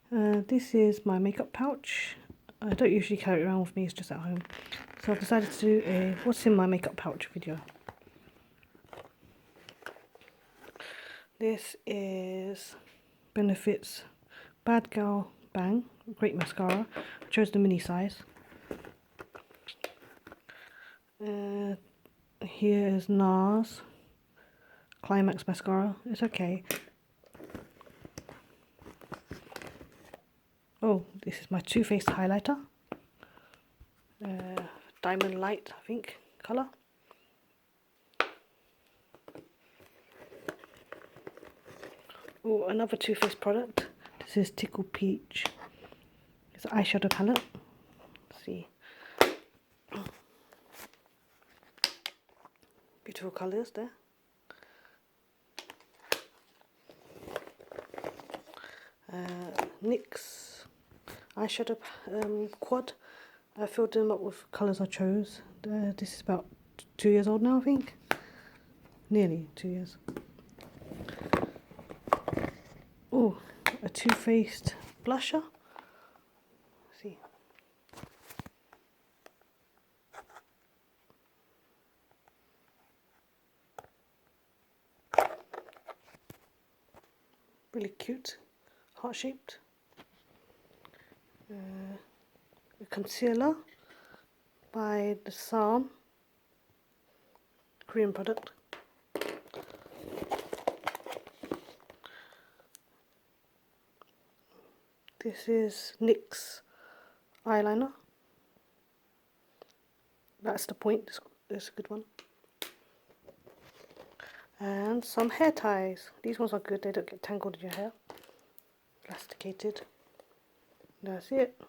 This is my makeup pouch. I don't usually carry it around with me, it's just at home. So I've decided to do a what's in my makeup pouch video. This is Benefit's Bad Girl Bang, great mascara. I chose the mini size. Here is NARS Climax mascara. It's okay. Oh, this is my Too Faced highlighter. Diamond Light, I think, colour. Oh, another Too Faced product. This is Tickle Peach. It's an eyeshadow palette. Let's see. Beautiful colours there. NYX eyeshadow quad. I filled them up with colours I chose. This is about 2 years old now, I think. Nearly 2 years. Oh, a Too Faced blusher. Let's see. Really cute, heart-shaped. A concealer by the Salm, Korean product. This is NYX eyeliner. That's the point, it's a good one. And some hair ties. These ones are good, they don't get tangled in your hair. Elasticated. That's it.